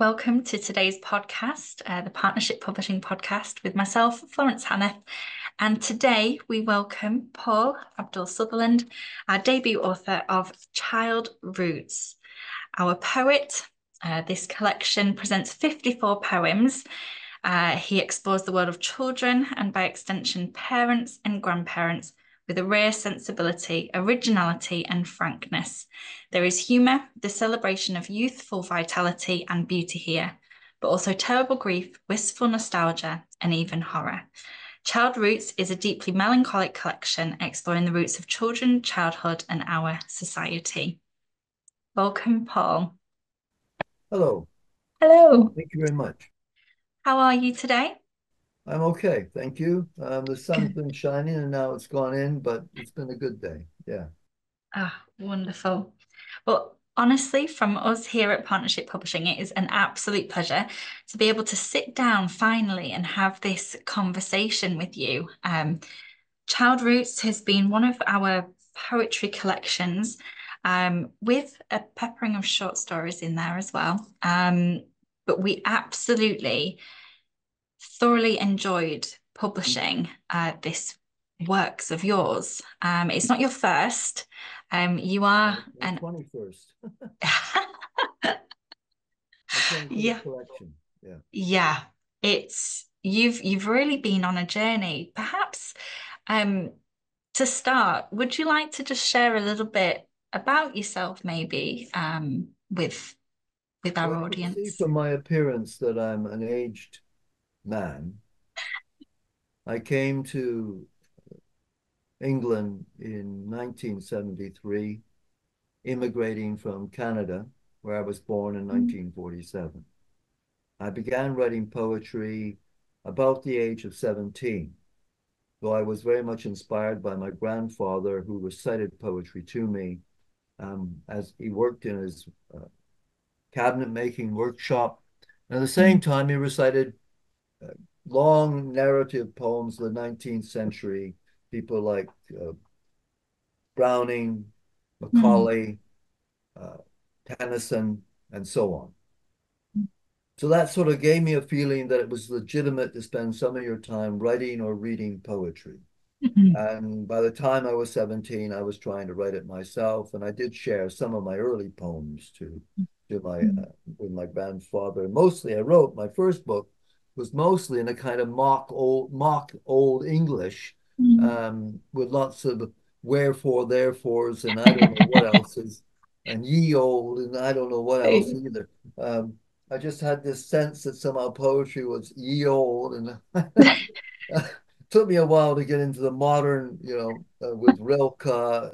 welcome to today's podcast, the Partnership Publishing Podcast with myself, Florence Hanneth. And today we welcome Paul AW Sutherland, our debut author of Child Roots. Our poet, this collection presents 54 poems. He explores the world of children and by extension, parents and grandparents with a rare sensibility, originality, and frankness. There is humour, the celebration of youthful vitality and beauty here, but also terrible grief, wistful nostalgia, and even horror. Child Roots is a deeply melancholic collection exploring the roots of children, childhood, and our society. Welcome, Paul. Hello. Hello. Thank you very much. How are you today? I'm okay. Thank you. The sun's Good. been shining and now it's gone in, but it's been a good day. Yeah. Ah, wonderful. Well, honestly, from us here at Partnership Publishing, it is an absolute pleasure to be able to sit down finally and have this conversation with you. Child Roots has been one of our poetry collections, with a peppering of short stories in there as well. But we absolutely thoroughly enjoyed publishing this works of yours. It's not your first. You are My an 21st. My 21st yeah, collection. Yeah. yeah. You've really been on a journey. Perhaps um to start, would you like to just share a little bit about yourself, maybe, with our Well, you'll see audience? from my appearance that I'm an aged man. I came to England in 1973, immigrating from Canada, where I was born in Mm, 1947. I began writing poetry about the age of 17. Though I was very much inspired by my grandfather, who recited poetry to me as he worked in his cabinet making workshop. And at the same mm, time, he recited uh, long narrative poems of the 19th century, people like Browning, mm, Macaulay, uh, Tennyson, and so on. So that sort of gave me a feeling that it was legitimate to spend some of your time writing or reading poetry. mm, And by the time I was 17, I was trying to write it myself. And I did share some of my early poems to my mm, with my grandfather. Mostly I wrote my first book was mostly in a kind of mock old English, mm. with lots of wherefore, therefores, and I don't know what else is, and ye old, and I don't know what else either. Um, I just had this sense that somehow poetry was ye old, and took me a while to get into the modern, with Rilke.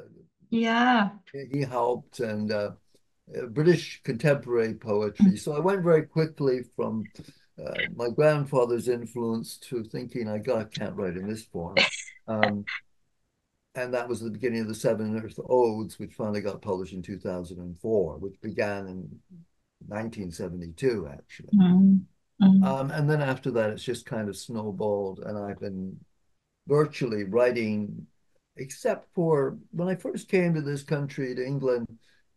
Yeah. He helped, and British contemporary Mm, poetry. So I went very quickly from my grandfather's influence to thinking can't write in this form. Um, and that was the beginning of the Seven Earth Odes, which finally got published in 2004, which began in 1972, actually. mm, mm, And then after that, it's just kind of snowballed, and I've been virtually writing, except for when I first came to this country, to England,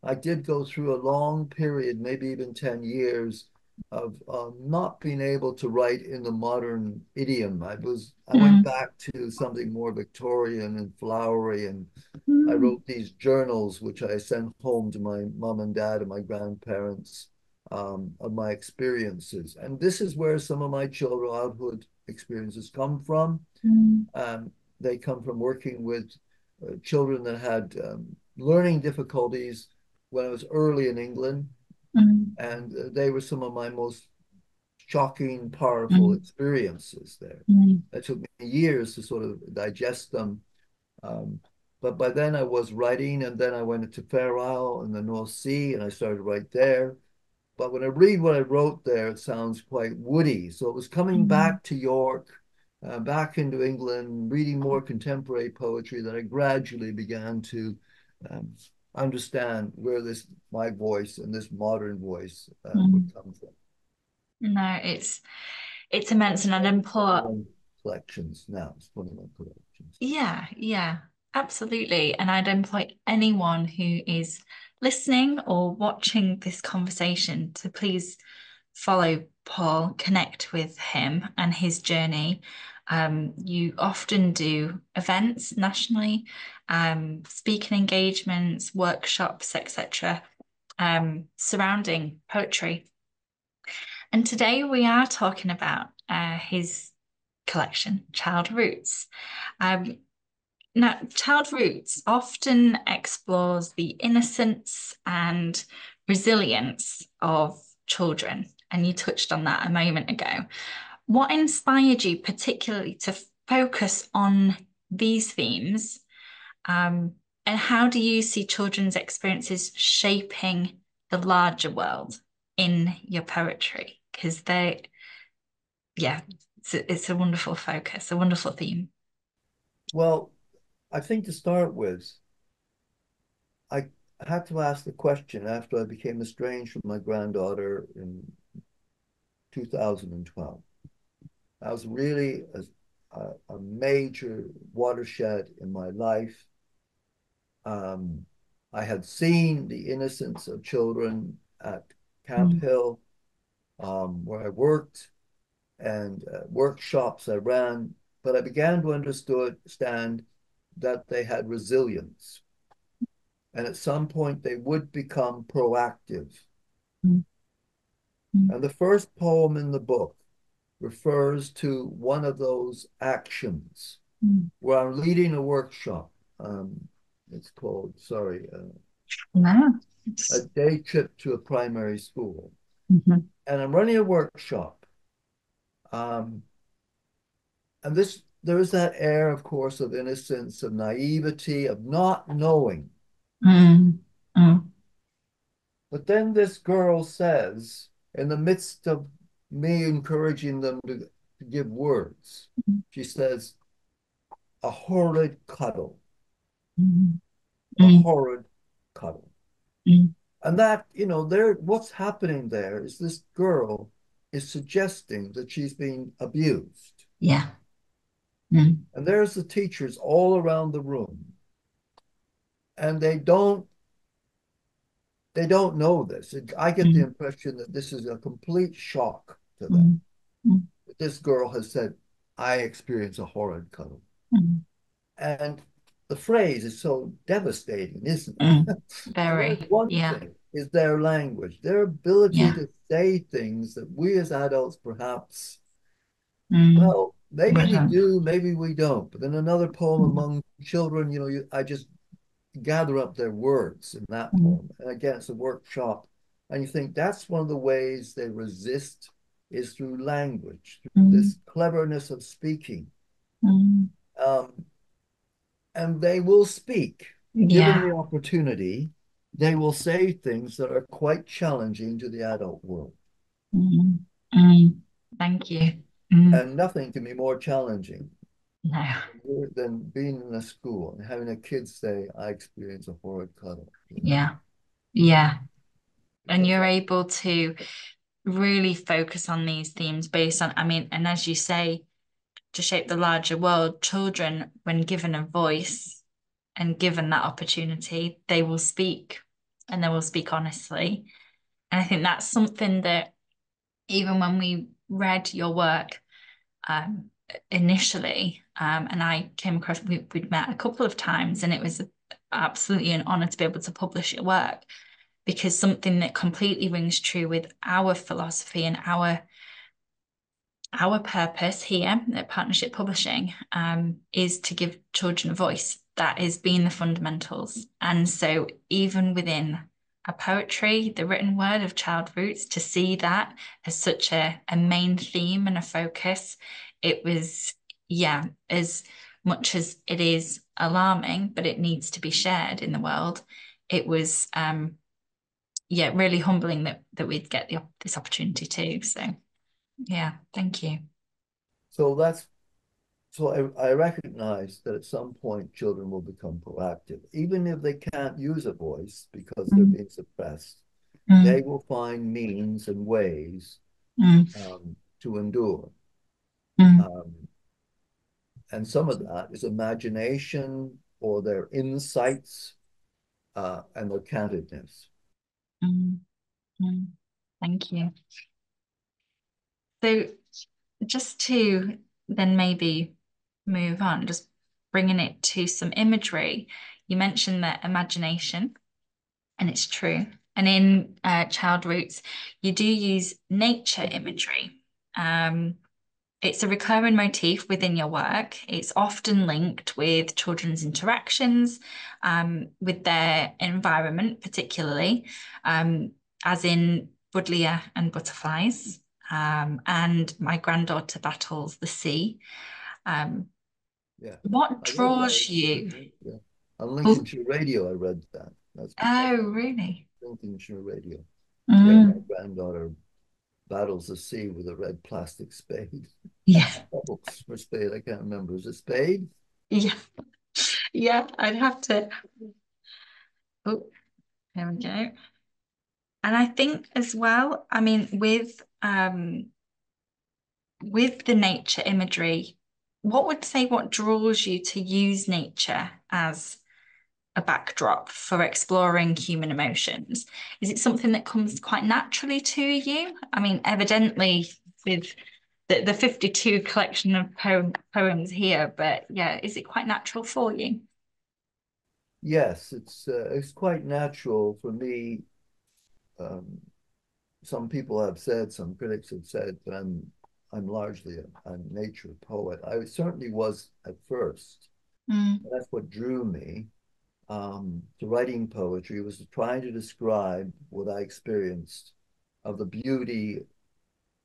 I did go through a long period, maybe even 10 years, of not being able to write in the modern idiom. I went mm, back to something more Victorian and flowery, and I mm, wrote these journals, which I sent home to my mom and dad and my grandparents, of my experiences. And this is where some of my childhood experiences come from. mm, um, they come from working with children that had learning difficulties when I was early in England, mm, and they were some of my most shocking, powerful mm, experiences there. mm, It took me years to sort of digest them. Um, but by then I was writing, and then I went to Fair Isle in the North Sea, and I started right there. But when I read what I wrote there, it sounds quite woody. So it was coming mm. back to York, back into England, reading more contemporary poetry that I gradually began to um, understand where my voice and this modern voice would Mm. come from. No, it's immense, and I'd implore, Collections now. It's one of my collections. yeah, yeah, absolutely. And I'd employ anyone who is listening or watching this conversation to please follow Paul, connect with him and his journey, you often do events nationally, speaking engagements, workshops, etc., surrounding poetry. And today we are talking about his collection, Child Roots. Um, Now, Child Roots often explores the innocence and resilience of children, and you touched on that a moment ago. What inspired you particularly to focus on these themes, and how do you see children's experiences shaping the larger world in your poetry? Because yeah, it's a wonderful focus, a wonderful theme. Well, I think to start with, I had to ask the question after I became estranged from my granddaughter in 2012. That was really a major watershed in my life. Um, I had seen the innocence of children at Camp Mm, Hill, where I worked, and workshops I ran, but I began to understand that they had resilience. And at some point, they would become proactive. mm, mm, And the first poem in the book refers to one of those actions mm. where I'm leading a workshop. It's called, No. a day trip to a primary school. Mhm. And I'm running a workshop. Um, and there is that air, of course, of innocence, of naivety, of not knowing. Mm, mm, But then this girl says, in the midst of me encouraging them to give words, she says, a horrid cuddle, mm, a mm, horrid cuddle. mm. And that, there, what's happening there is this girl is suggesting that she's being abused. Yeah. Mm, And there's the teachers all around the room, and they don't know this. I get the mm, impression that this is a complete shock to them. mm, mm, This girl has said, I experience a horrid cuddle. mm, And the phrase is so devastating, isn't mm. it? So there's Very. one Yeah. thing is their language, their ability Yeah. to say things that we as adults perhaps, Mm. well, maybe we Wouldn't. do, maybe we don't. But in another poem Mm, among children, I just gather up their words in that mm, poem. And again, it's a workshop. And you think that's one of the ways they resist is through language, through mm, this cleverness of speaking. mm. Um, and they will speak. Given Yeah. the opportunity, they will say things that are quite challenging to the adult world. Mm, mm. Thank you. Mm. And nothing can be more challenging No. than being in a school and having a kid say, I experience a horrid cuddle. Yeah. Yeah. And Because you're able to really focus on these themes based on, I mean, and as you say, to shape the larger world, children, when given a voice and given that opportunity, they will speak and they will speak honestly. And I think that's something that even when we read your work um, initially, and I came across, we'd met a couple of times, and it was absolutely an honor to be able to publish your work because something that completely rings true with our philosophy and our purpose here at Partnership Publishing is to give children a voice. That is being the fundamentals. And so, even within a poetry, the written word of Child Roots, to see that as such a main theme and a focus, it was, yeah, as much as it is alarming, but it needs to be shared in the world. It was, yeah, really humbling that we'd get this opportunity too. So, yeah, thank you. so that's so I recognize that at some point children will become proactive. Even if they can't use a voice because they're Mm, being suppressed, they mm, will find means and ways mm, to endure. mm, Um, and some of that is imagination or their insights and their candidness. mm, mm. Thank you. So just to then maybe move on, just bringing it to some imagery, you mentioned that imagination, and it's true. And in Child Roots, you do use nature imagery. Um, it's a recurring motif within your work. It's often linked with children's interactions with their environment, particularly, um, as in Buddleia and butterflies. And my granddaughter battles the sea. Um, Yeah, what I read that. draws you? Yeah. On Oh, Lincolnshire Radio, I read that. That's oh, really? Lincolnshire Radio. Yeah, my Mm, granddaughter battles the sea with a red plastic spade. yeah, Oh, or spade, I can't remember. Is it spade? yeah, yeah. I'd have to. Oh, there we go. And I think as well, I mean, with the nature imagery, what would say what draws you to use nature as a backdrop for exploring human emotions? Is it something that comes quite naturally to you? I mean, evidently with the 52 collection of poems here, but yeah, is it quite natural for you? Yes, it's quite natural for me. Um, some people have said, some critics have said that I'm largely a nature poet. I certainly was at first. Mm, That's what drew me to writing poetry, was trying to describe what I experienced of the beauty,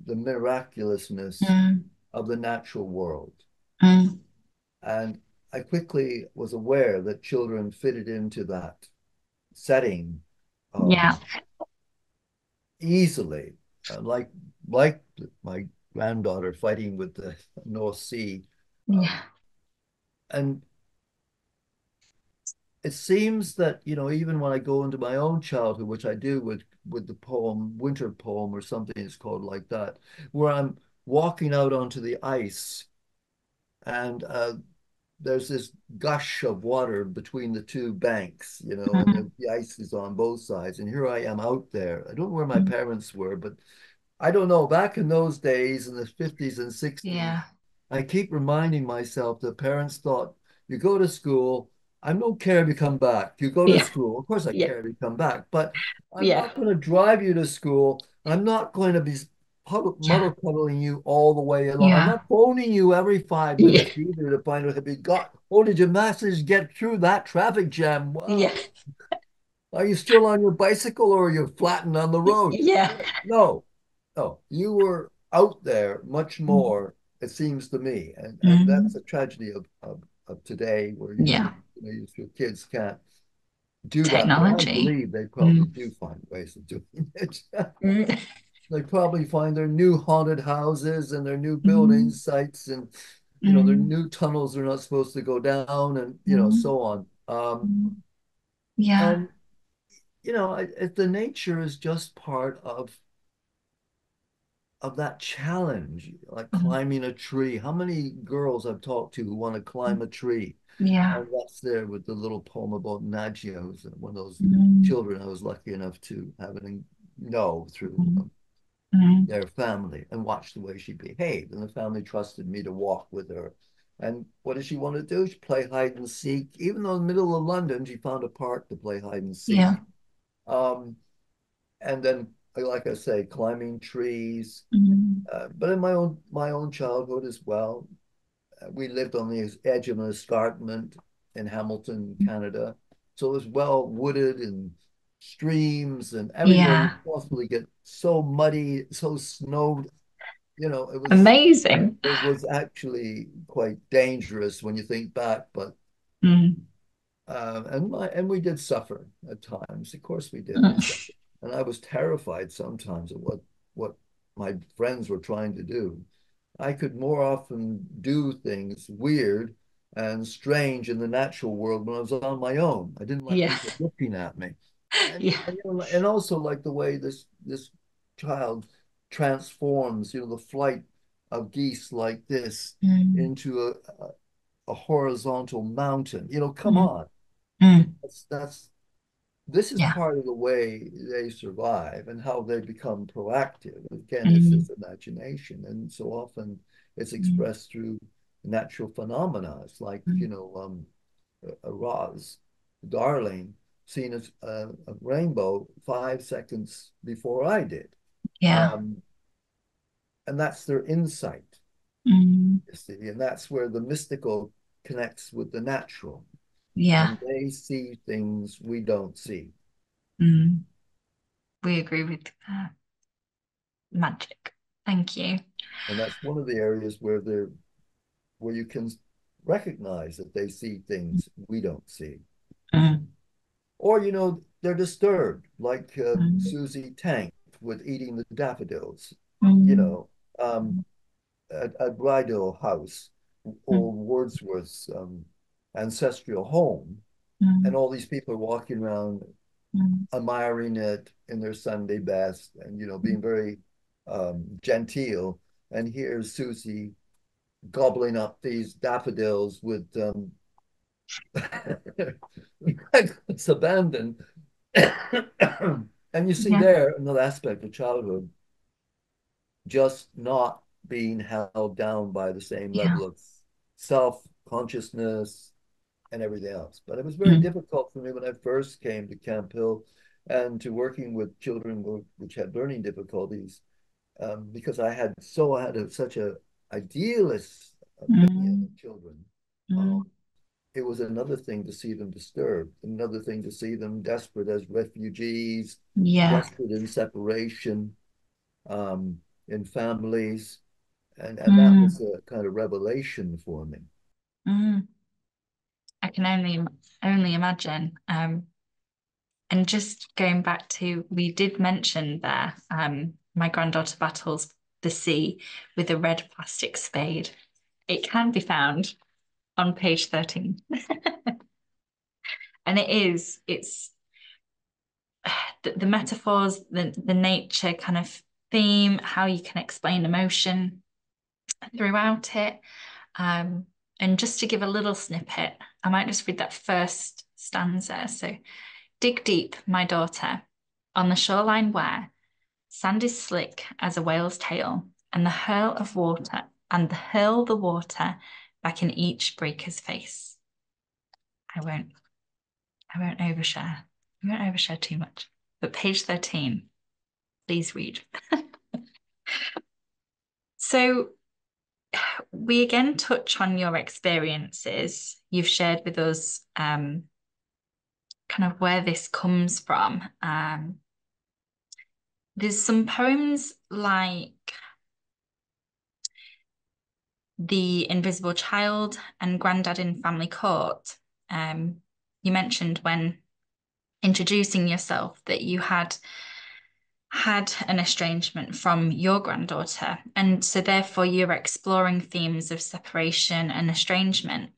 the miraculousness mm, of the natural world. mm. And I quickly was aware that children fitted into that setting Yeah, easily, like my granddaughter fighting with the North Sea. Um, yeah. and it seems that, even when I go into my own childhood, which I do with the poem Winter Poem or something it's called like that, where I'm walking out onto the ice and there's this gush of water between the two banks, and Mm, the ice is on both sides. And here I am out there. I don't know where my mm. parents were, but I don't know. Back in those days, in the 50s and 60s, Yeah, I keep reminding myself that parents thought, you go to school, I don't care if you come back. You go to yeah, school. Of course, I yeah, care if you come back, but I'm yeah, not going to drive you to school. I'm not going to be yeah, muddle cuddling you all the way along. I'm yeah, not phoning you every five yeah, minutes either to find out if you got, oh, did your message get through that traffic jam? yeah, Wow. Are you still on your bicycle or are you flattened on the road? yeah. No, no, you were out there much Mm, more, it seems to me. And that's mm. a tragedy of today where Yeah, your kids can't do that. But I technology. believe they probably Mm, do find ways of doing it. mm, They probably find their new haunted houses and their new building mm, sites and their mm, new tunnels they're not supposed to go down and mm, so on. mm. Yeah. And the nature is just part of that challenge, like Mm, climbing a tree. How many girls I've talked to who want to climb a tree? yeah. And that's there with the little poem about Nadia, who's one of those Mm, children I was lucky enough to have and know through mm, mm. their family and watch the way she behaved. And the family trusted me to walk with her. And what did she want to do? She play hide and seek. Even though in the middle of London, she found a park to play hide and seek. Yeah. Um, and then, like I say, climbing trees, Mm, but in my own childhood as well, we lived on the edge of an escarpment in Hamilton, Canada. So it was well wooded and streams and everywhere you yeah. possibly get so muddy, so snowed. It was Amazing. it was actually quite dangerous when you think back, but Mm, and we did suffer at times. Of course, we did. We mm. suffered, and I was terrified sometimes of what my friends were trying to do. I could more often do things weird and strange in the natural world when I was on my own. I didn't like Yeah. people looking at me, and Yeah. and also like the way this child transforms, the flight of geese like this Mm, into a horizontal mountain. Come mm, on. mm. That's this is Yeah. part of the way they survive and how they become proactive. Again, it's Mm, this imagination, and so often it's mm, expressed through natural phenomena. It's like, mm. a Roz, darling, seen a rainbow 5 seconds before I did. Yeah. Um, and that's their insight, Mm, you see, and that's where the mystical connects with the natural. yeah. And they see things we don't see. Mm. We agree with magic. Thank you. And that's one of the areas where you can recognize that they see things we don't see. Mm, Or, they're disturbed, like mm, Susie Tank with eating the daffodils, you mm, know, um, at Bridal House, mm, or Wordsworth's ancestral home. And mm, all these people are walking around mm, admiring it in their Sunday best and, being very genteel. And here's Susie gobbling up these daffodils with reckless abandon. And you see yeah. there another aspect of childhood, just not being held down by the same Yeah. level of self consciousness and everything else. But it was very Mm, difficult for me when I first came to Camp Hill and to working with children which had learning difficulties, because I had such a idealist opinion mm, of children. Um, mm. it was another thing to see them disturbed, another thing to see them desperate as refugees, Yeah. desperate in separation, um, in families, and that was Mm, a kind of revelation for me. mm. I can only imagine. And just going back to, we did mention there, my granddaughter battles the sea with a red plastic spade. It can be found on page 13. And it's the metaphors, the nature kind of theme, how you can explain emotion throughout it. Um, and just to give a little snippet, I might just read that first stanza. So, dig deep, my daughter, on the shoreline where sand is slick as a whale's tail, and the hurl the water back in each breaker's face. I won't, I won't overshare. I won't overshare too much. But page 13, please read. So we again touch on your experiences. You've shared with us kind of where this comes from. There's some poems like The Invisible Child and Grandad in Family Court. You mentioned when introducing yourself that you had an estrangement from your granddaughter, and so therefore you're exploring themes of separation and estrangement.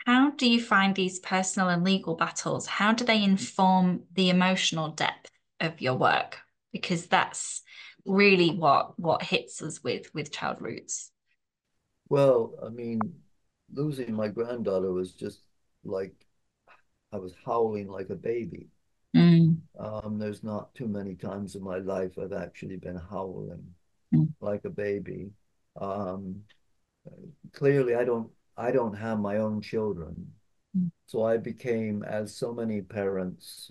How do you find these personal and legal battles? How do they inform the emotional depth of your work? Because that's really what hits us with child roots. Well, I mean, losing my granddaughter was just like I was howling like a baby. Mm, There's not too many times in my life I've actually been howling mm, like a baby. Um, Clearly, I don't have my own children, mm, so I became, as so many parents,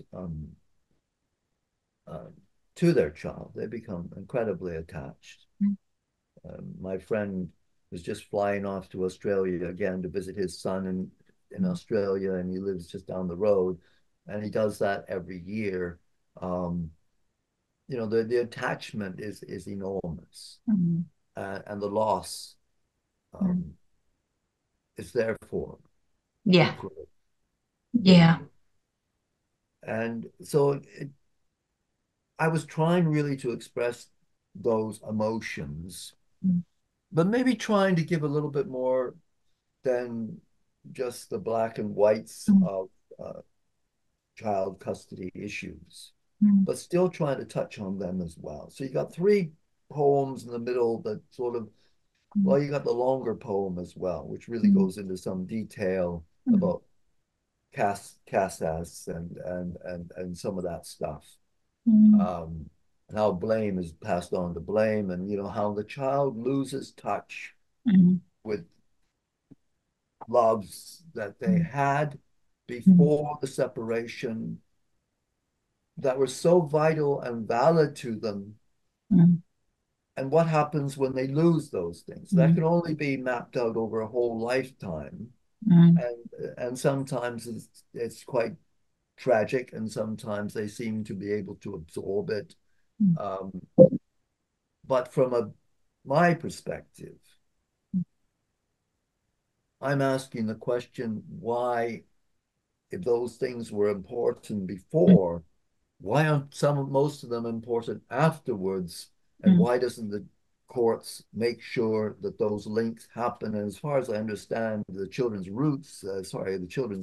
uh, to their child. They become incredibly attached. mm, My friend was just flying off to Australia again to visit his son in mm, Australia, and he lives just down the road, and he does that every year. Um, the attachment is enormous, mm, and the loss mm. um, is therefore Yeah, equally yeah. painful. And so I was trying really to express those emotions, Mm, but maybe trying to give a little bit more than just the black and whites mm, of uh, child custody issues, mm, but still trying to touch on them as well. So you got three poems in the middle that sort of, mm, well, you got the longer poem as well, which really mm, goes into some detail mm, about casas and some of that stuff. Mm, Um, and how blame is passed on to blame, and how the child loses touch mm, with loves that they mm, had mm, before the separation that were so vital and valid to them, mm, and what happens when they lose those things that mm, can only be mapped out over a whole lifetime. mm, And sometimes it's quite tragic, and sometimes they seem to be able to absorb it. mm, um, but from my perspective, I'm asking the question, why, if those things were important mm, before, why aren't most of them important afterwards? And mm, why doesn't the courts make sure that those links happen? And as far as I understand, the the Children's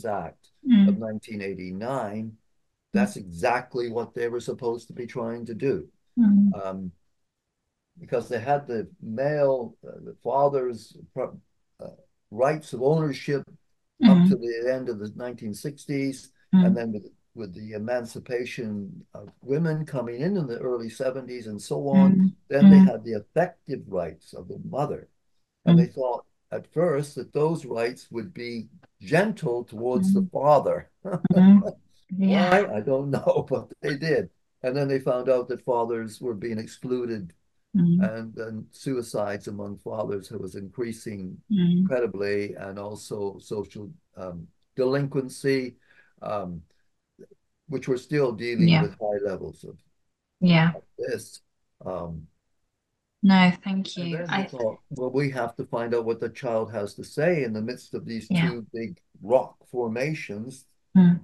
Act of mm, 1989, mm, that's exactly what they were supposed to be trying to do. mm, Um, because they had the father's rights of ownership up to mm, the end of the 1960s, and mm, then with the emancipation of women coming in the early 70s and so on, mm, then they mm, had the effective rights of the mother. And they mm, thought at first that those rights would be gentle towards the mm, father. mm. Why? Yeah. I don't know, but they did. And then they found out that fathers were being excluded, Mm, and suicides among fathers was increasing mm, incredibly, and also social delinquency, um, which we're still dealing yeah. with high levels Yeah. of this. Um, No, thank and you. then they thought, well, we have to find out what the child has to say in the midst of these Yeah. two big rock formations, Mm,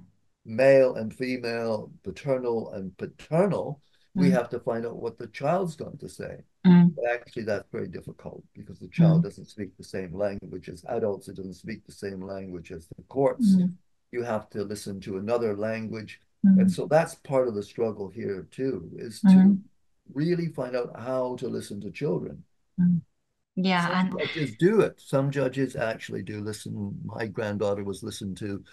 male and female, paternal and paternal. We mm, have to find out what the child's going to say. mm, But actually, that's very difficult because the child mm, doesn't speak the same language as adults. It doesn't speak the same language as the courts. mm, You have to listen to another language. And mm, so that's part of the struggle here, too, is to mm, really find out how to listen to children. mm. Yeah. Some And judges do it. Some judges actually do listen. My granddaughter was listened to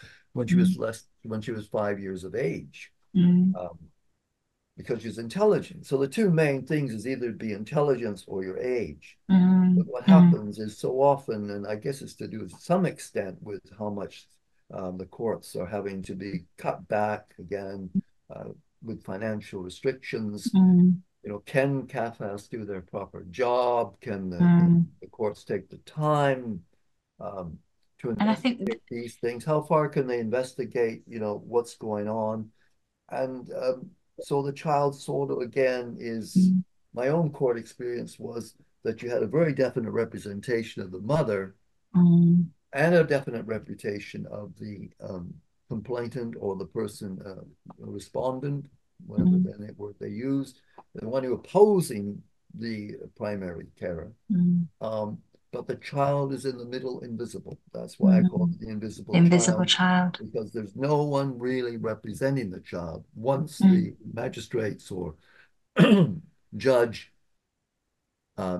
mm, when she was 5 years of age, mm, um, because she's intelligent. So the two main things is either be intelligence or your age. But mm, what mm, happens is so often, and I guess it's to do to some extent with how much the courts are having to be cut back again, uh, with financial restrictions. mm, Can CAFAS do their proper job? Can mm. the courts take the time um, to And I think, investigate these things? How far can they investigate, what's going on? And so the child sort of, again, is mm, my own court experience was that you had a very definite representation of the mother mm, and a definite reputation of the complainant or the person, respondent, whatever mm, the word they used, the one who opposing the primary carer. mm, Um, but the child is in the middle, invisible. That's why I call mm. it the The invisible invisible child, child. because there's no one really representing the child. Once Mm, the magistrates or judge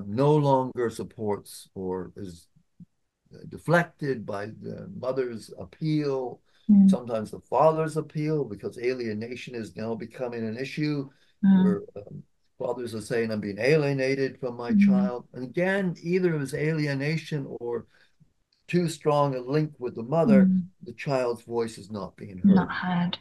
no longer supports or is deflected by the mother's appeal, mm, sometimes the father's appeal, because alienation is now becoming an issue mm, where fathers are saying, I'm being alienated from my mm, child. And again, either it was alienation or too strong a link with the mother, mm. the child's voice is not being Not heard. heard.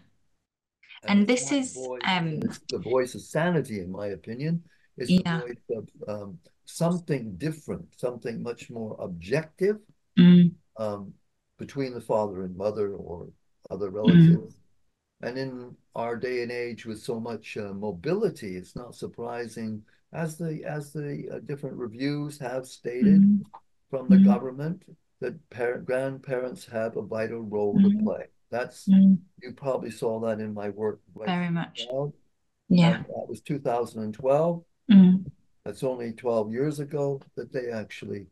And And it's this that is, voice, and it's the voice of sanity, in my opinion. It's the yeah. voice of something different, something much more objective, Mm, um, between the father and mother or other mm, relatives. And in our day and age, with so much mobility, it's not surprising, as the different reviews have stated mm, from the mm, government, that grandparents have a vital role to mm, play. mm. You probably saw that in my work right Very from much. the child, Yeah. and that was 2012. Mm, That's only 12 years ago that they actually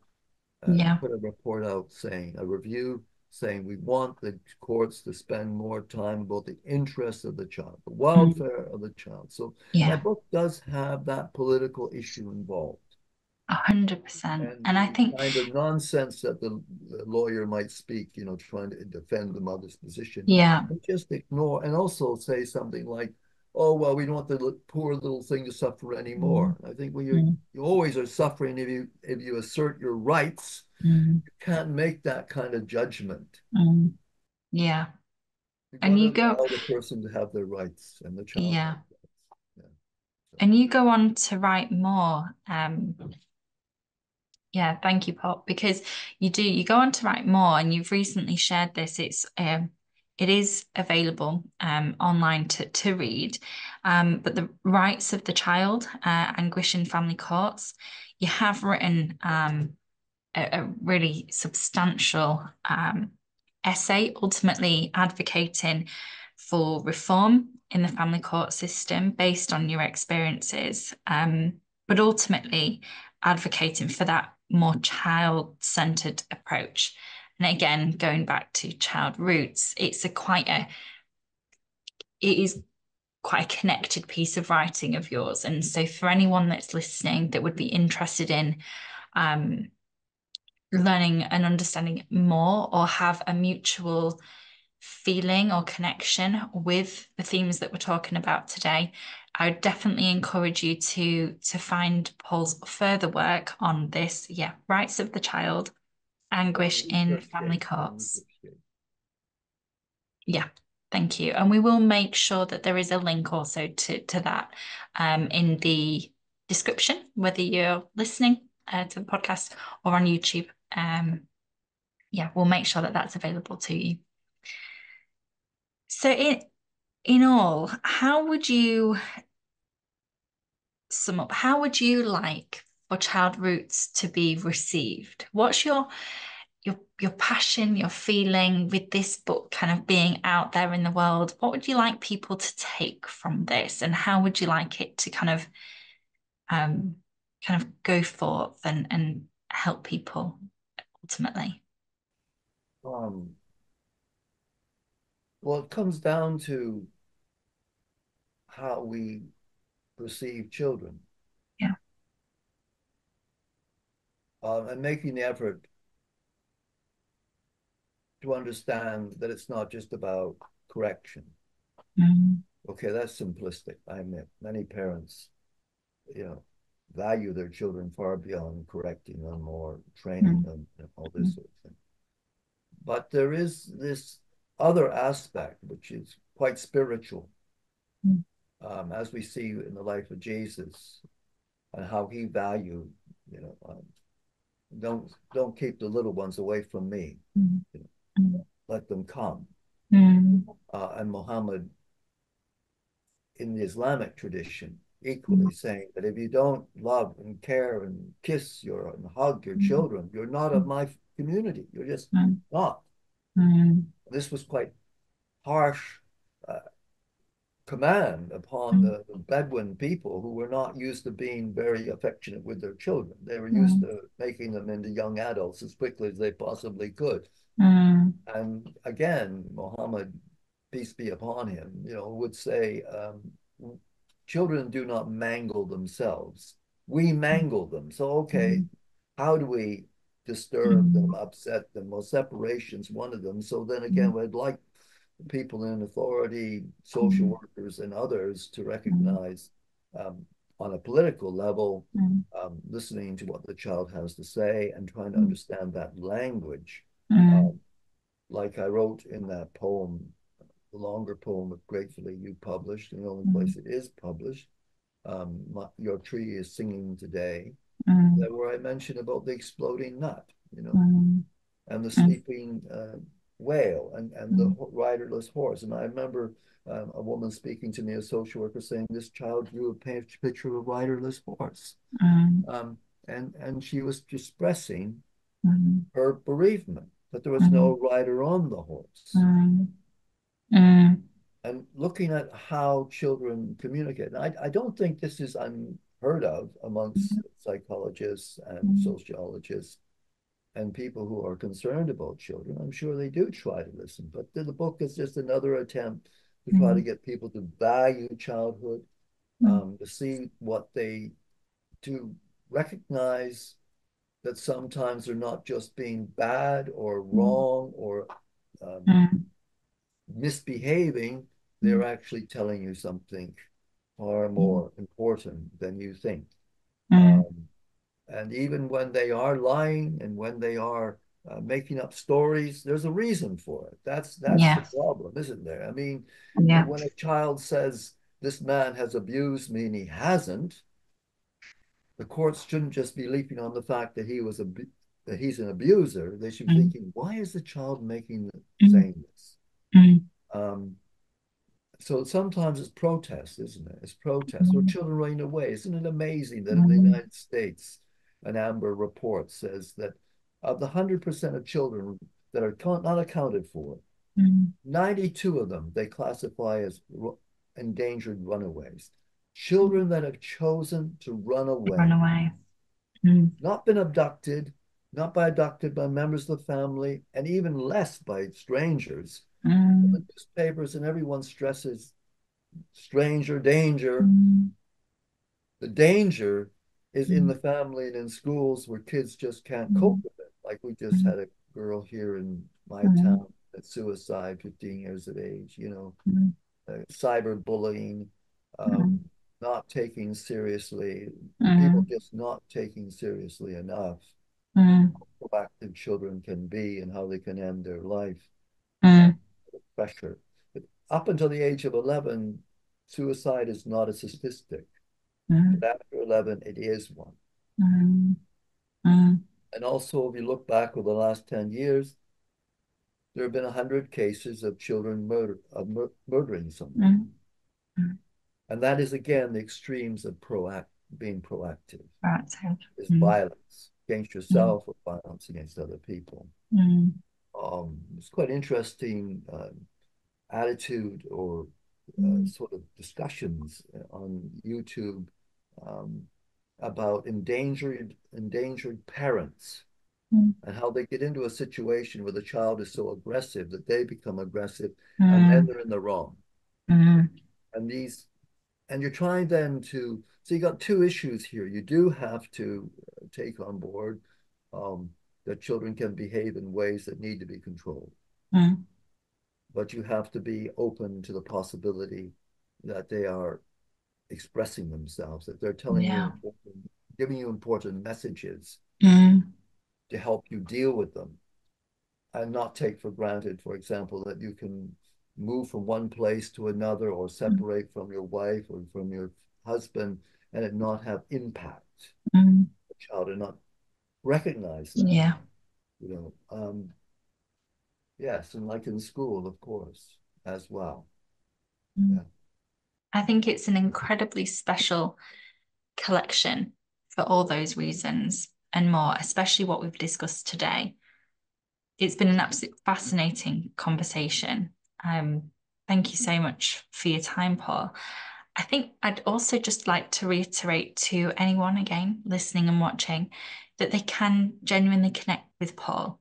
yeah. put a report out saying, a review saying, we want the courts to spend more time about the interests of the child, the Mm, welfare of the child. So yeah. that book does have that political issue involved. 100%. And And I the think, kind of nonsense that the lawyer might speak, trying to defend the mother's position, yeah. and just ignore, and also say something like, "Oh well, we don't want the poor little thing to suffer Mm, anymore." I think when mm, you always are suffering if you assert your rights, mm, you can't make that kind of judgment. mm. Yeah. You've got And to you go, allow the person to have their rights and the child has yeah. rights. Yeah. So, And you go on to write more. Yeah, thank you, Paul, because you go on to write more and you've recently shared this. It is available online to read. But the rights of the child, anguish in family courts, you have written a really substantial essay, ultimately advocating for reform in the family court system based on your experiences, but ultimately advocating for that more child-centered approach. And again, going back to child roots, it is quite a connected piece of writing of yours. And so for anyone that's listening that would be interested in um, learning and understanding more or have a mutual feeling or connection with the themes that we're talking about today, I would definitely encourage you to find Paul's further work on this. Yeah, rights of the child, on anguish in research family days, on courts. research days. Yeah, thank you. And we will make sure that there is a link also to that in the description, whether you're listening to the podcast or on YouTube. Yeah, we'll make sure that that's available to you. So in all, how would you sum up? How would you like for Child Roots to be received? What's your passion, your feeling with this book kind of being out there in the world? What would you like people to take from this, and how would you like it to um kind of go forth and help people ultimately? Um, well, it comes down to how we perceive children, Yeah. and making the effort to understand that it's not just about correction. Mm, Okay, that's simplistic. I admit many parents, you know, value their children far beyond correcting them or training mm, them and all mm, this sort of thing. But there is this other aspect which is quite spiritual, mm, as we see in the life of Jesus and how he valued, you know, don't keep the little ones away from me. mm, You know, mm, let them come. mm, And Muhammad in the Islamic tradition, mm, equally saying that if you don't love and care and kiss your and hug your mm, children, you're not of mm, my community. You're just mm, not. mm, This was quite harsh uh, command upon mm, the Bedouin people who were not used to being very affectionate with their children. They were used mm, to making them into young adults as quickly as they possibly could. mm, And again, Muhammad, peace be upon him, would say, children do not mangle themselves. We mangle them. So, okay, mm, how do we disturb them, mm, upset them? Well, separation's one of them. So then again, mm, we'd like people in authority, social mm, workers, and others to mm, recognize um, on a political level, mm, listening to what the child has to say and trying to mm, understand that language. mm, Um, like I wrote in that poem, the longer poem of Gratefully You published, the only mm, place it is published, Your Tree is Singing Today, mm, that where I mentioned about the exploding nut, mm, and the mm, sleeping whale and the mm, riderless horse. And I remember a woman speaking to me, a social worker, saying this child drew a picture of a riderless horse. mm, Um, and she was expressing mm, her bereavement, but there was no mm, rider on the horse. mm, mm, And looking at how children communicate. And I don't think this is unheard of amongst psychologists and mm, sociologists and people who are concerned about children. I'm sure they do try to listen, but the book is just another attempt to try to mm, get people to value childhood, mm, to see what they do recognize that sometimes they're not just being bad or mm, wrong or um, mm, misbehaving, they're mm, actually telling you something far mm, more important than you think. mm. Um, and even when they are lying and when they are making up stories, there's a reason for it. That's the Yeah, problem, isn't there? I mean, yeah, when a child says this man has abused me and he hasn't, the courts shouldn't just be leaping on the fact that that he's an abuser. They should be mm, thinking, why is the child mm, saying this? mm, Um, so sometimes it's protest, isn't it? It's protest or mm, children running away. Isn't it amazing that in the mm, United States, an Amber report says that of the 100% of children that are not accounted for, mm. 92 of them they classify as endangered runaways. Children that have chosen to run Run away, away. Mm, not been abducted, not by abducted by members of the family, and even less by strangers. The mm, newspapers and everyone stresses stranger danger. mm, The danger is in mm, the family and in schools where kids just can't cope mm, with it. Like we just mm, had a girl here in my mm, town that suicide, 15 years of age, mm, cyberbullying, mm, um, not taking seriously, people mm, just not taking seriously enough mm, how proactive children can be and how they can end their life mm, pressure. But up until the age of 11, suicide is not a statistic. mm, But after 11, it is one. mm, mm, And also, if you look back over the last 10 years, there have been 100 cases of children murdering someone. mm, mm. And that is, again, the extremes of being proactive. Right. So, Is mm, violence against mm, yourself or violence against other people. mm, It's quite interesting attitude or mm, sort of discussions on YouTube um, about endangered parents mm, and how they get into a situation where the child is so aggressive that they become aggressive and then mm, they're in the wrong. mm, And you're trying then so you got two issues here. You do have to take on board um, that children can behave in ways that need to be controlled, mm. but you have to be open to the possibility that they are expressing themselves, that they're Yeah. giving you important messages Mm, to help you deal with them and not take for granted, for example, that you can move from one place to another or mm, separate from your wife or from your husband and it not have impact. mm. The child and not recognize that, Yeah. you know. Yes, and like in school, of course, as well. Mm. Yeah. I think it's an incredibly special collection for all those reasons and more, especially what we've discussed today. It's been an absolute fascinating conversation. Um, Thank you so much for your time, Paul. I think I'd also just like to reiterate to anyone again listening and watching that they can genuinely connect with Paul.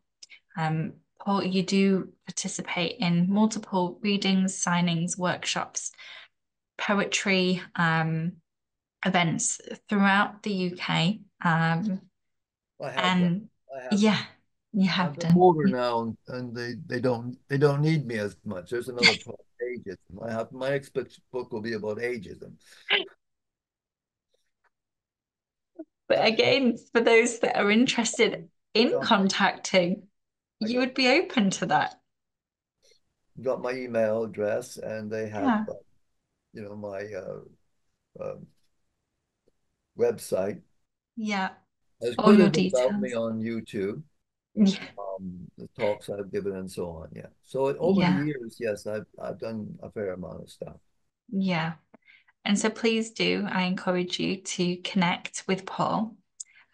Paul, you do participate in multiple readings, signings, workshops, poetry, events throughout the UK. I have done. And I have. yeah, you I'm have done. older now, and they don't need me as much. There's another problem, ageism. My next book will be about ageism. But again, for those that are interested You in got my contacting, I you got would be open to that. got my email address, and they have Yeah. my website. Yeah. As All good your as about me details. on YouTube, Yeah. the talks I've given, and so on. Yeah. So over the Yeah. years, yes, I've done a fair amount of stuff. Yeah. And so please do, I encourage you to connect with Paul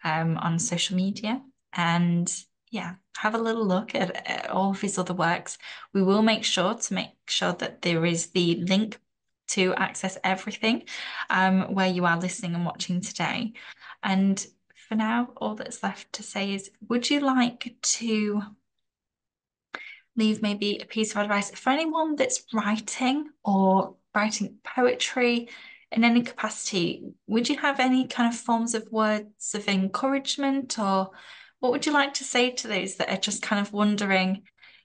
on social media and yeah, have a little look at all of his other works. We will make sure that there is the link to access everything where you are listening and watching today. And for now, all that's left to say is, would you like to leave maybe a piece of advice for anyone that's writing or writing poetry? in any capacity, would you have any kind of forms of words of encouragement, or what would you like to say to those that are just kind of wondering,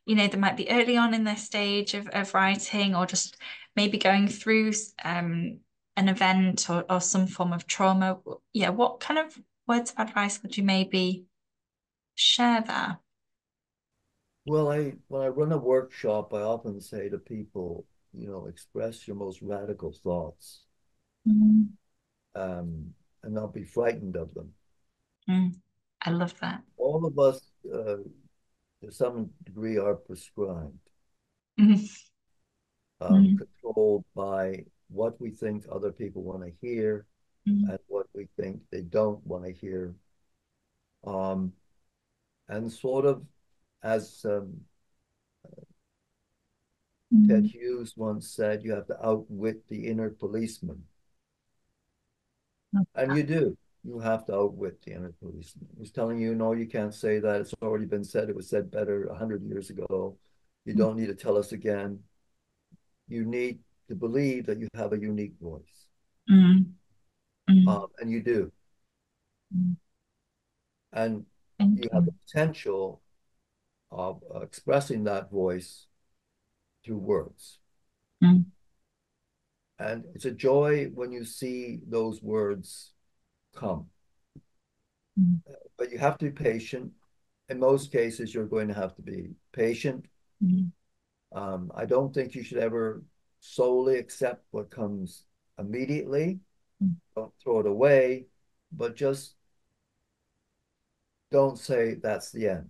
they might be early on in their stage of writing, or just maybe going through an event or some form of trauma? Yeah, what kind of words of advice would you maybe share there? Well, when I run a workshop, I often say to people, express your most radical thoughts, Mm, um, and not be frightened of them. mm, I love that. All of us, to some degree, are prescribed, Mm, mm, controlled by what we think other people want to hear mm, and what we think they don't want to hear. Um, and sort of, as Ted mm. Hughes once said, you have to outwit the inner policeman. Love And that. you do. You have to outwit the inner policeman. He's telling you, no, you can't say that. It's already been said. It was said better 100 years ago. You Mm, don't need to tell us again. You need to believe that you have a unique voice. mm, mm, And you do. mm. And Thank you have you. the potential of expressing that voice through words. Mm, And it's a joy when you see those words come. mm, But you have to be patient. In most cases, you're going to have to be patient. mm, I don't think you should ever solely accept what comes immediately. mm, Don't throw it away, but just don't say that's the end.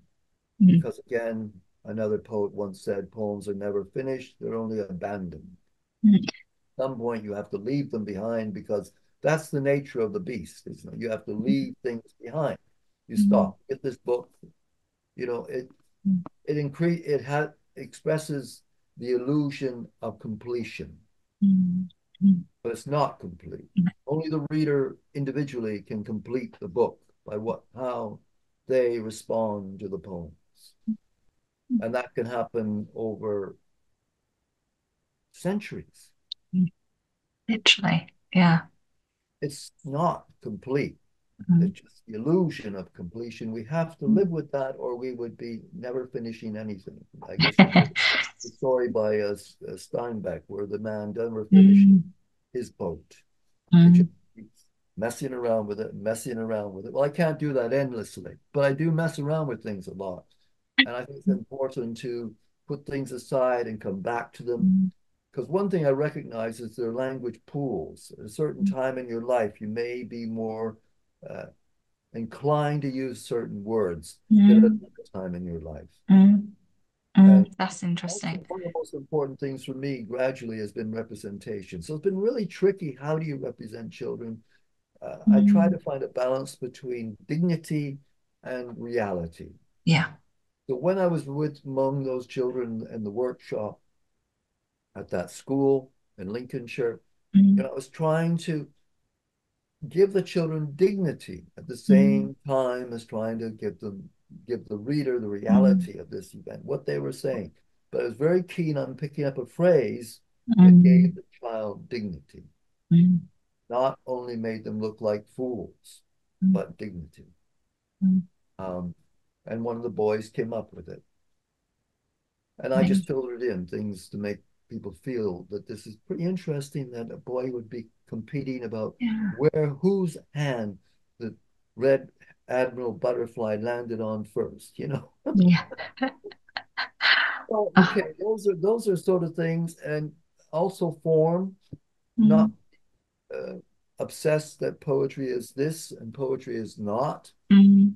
mm, Because again, another poet once said, poems are never finished, they're only abandoned. mm, At some point, you have to leave them behind because that's the nature of the beast. Isn't it? You have to leave things behind. You mm, stop. Get this book. You know, it mm, expresses the illusion of completion, mm, mm. but it's not complete. Only the reader individually can complete the book by how they respond to the poems. And that can happen over centuries. Mm. Literally, yeah. It's not complete. Mm, It's just the illusion of completion. We have to mm. live with that, or we would be never finishing anything. I guess you know the story by Steinbeck, where the man never finished Mm, his boat. It just mm, keeps messing around with it, messing around with it. Well, I can't do that endlessly, but I do mess around with things a lot. And I think it's important to put things aside and come back to them. mm, Because one thing I recognize is there are language pools. At a certain time in your life, you may be more uh, inclined to use certain words than at mm, another time in your life. mm, And That's also, interesting. one of the most important things for me gradually has been representation. So it's been really tricky. How do you represent children? I try Mm, to find a balance between dignity and reality. yeah. So when I was with among those children in the workshop at that school in Lincolnshire, Mm, I was trying to give the children dignity at the mm, same time as trying to give the reader the mm, reality of this event, what they were saying. But I was very keen on picking up a phrase that gave mm, the child dignity, mm, not only made them look like fools, mm, but dignity. mm. Um, and one of the boys came up with it. And I just Amazing. filtered in things to make people feel that this is pretty interesting that a boy would be competing about Yeah. whose hand the red Admiral Butterfly landed on first. Yeah. Well, Oh, okay, those are sort of things, and also form, not mm, uh, obsessed that poetry is this and poetry is not. mm,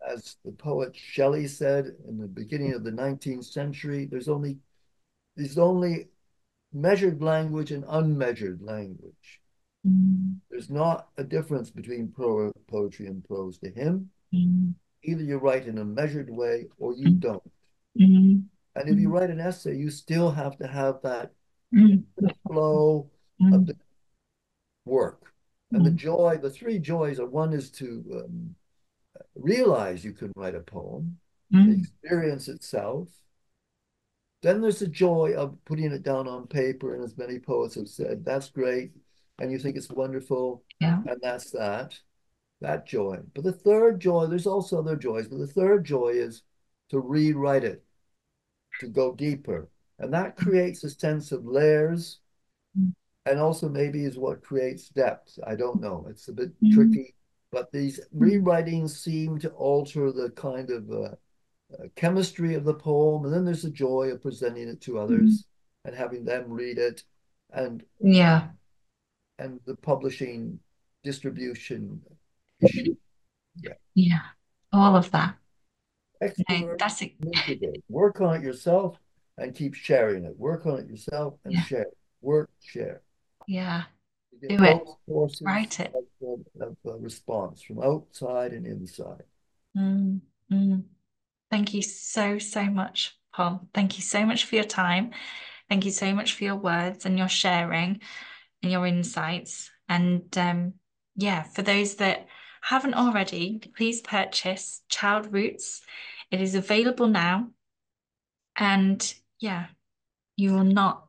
As the poet Shelley said in the beginning of the 19th century, there's only measured language and unmeasured language. mm, There's not a difference between poetry and prose to him. mm, Either you write in a measured way or you mm, don't. mm, And if you mm, write an essay, you still have to have that mm, flow of mm, the work. And mm, the three joys are one is to realize you can write a poem, the mm, experience itself. Then there's the joy of putting it down on paper. And as many poets have said, that's great. and you think it's wonderful, Yeah. and that's that joy. But the third joy, there's also other joys, but the third joy is to rewrite it, to go deeper. And that creates a sense of layers and also maybe is what creates depth. I don't know. It's a bit Mm, tricky, but these mm, rewritings seem to alter the kind of chemistry of the poem. And then there's the joy of presenting it to mm. others and having them read it and Yeah. the publishing distribution issue. Yeah. Yeah. All of that. No, Extrovert, that's it. introvert. Work on it yourself and keep sharing it. Work on it yourself and Yeah. share. Work, share. Yeah. You get Do it. both sources Write it. of response from outside and inside. Mm, mm. Thank you so, so much, Paul. Thank you so much for your time. Thank you so much for your words and your sharing and your insights. And yeah, for those that haven't already, please purchase Child Roots. It is available now. And yeah, you will not,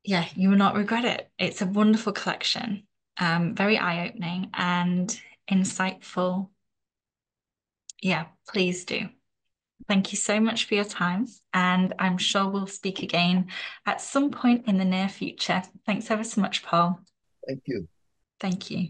yeah, you will not regret it. It's a wonderful collection, very eye-opening and insightful. Yeah, please do. Thank you so much for your time, and I'm sure we'll speak again at some point in the near future. Thanks ever so much, Paul. Thank you. Thank you.